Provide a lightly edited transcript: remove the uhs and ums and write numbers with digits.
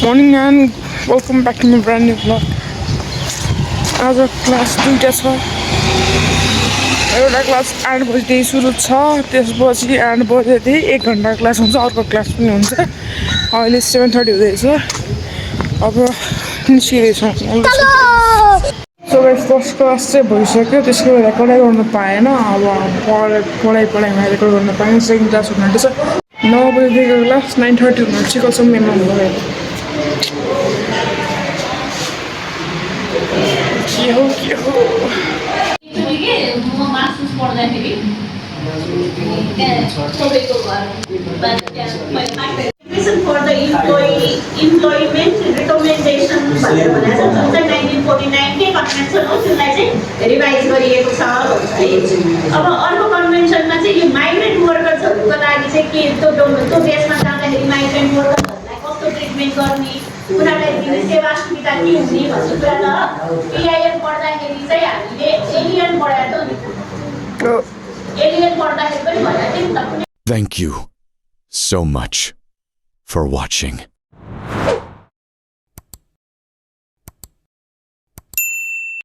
Morning and welcome back to my brand new vlog. आज class दुईटा छ एउटा क्लास 8 बजेदेखि सुरु छ त्यसपछि 8 बजेदेखि 1 घन्टा क्लास हुन्छ अर्को क्लास पनि हुन्छ अहिले 7:30 हुँदैछ अब निस्किँदैछौँ सो गाइस फर्स्ट क्लास चाहिँ भइसक्यो त्यसको रेकर्डै गर्न पाएन अब पढाइमा रेकर्ड गर्न पाएन सेकेन्ड क्लास हुनुहुँदैछ 9 बजेदेखिको क्लास 9:30 हुन चिकलसम्म मेनमा भयो के हो for the employment recommendation भनेर भनेको छ जुन चाहिँ 1949 के कन्भेन्सन हो त्यसलाई चाहिँ रिभाइज गरिएको छ अब अर्को कन्भेन्सनमा चाहिँ यो माइग्रेन्ट वर्कर्सहरुको लागि चाहिँ के त्यो देशमा जाँदाखेरि माइग्रेन्ट वर्कर्सहरुलाई कस्तो ट्रिटमेन्ट गर्ने उनीहरुलाई दिने सेवा सुविधा के हुने भन्ने कुरा त पीआईएल पढ्दाखेरि चाहिँ हामीले एलियन पढाएको नि एलियन पढ्दाखेरि पनि भनेको थियो नि त Thank you so much for watching.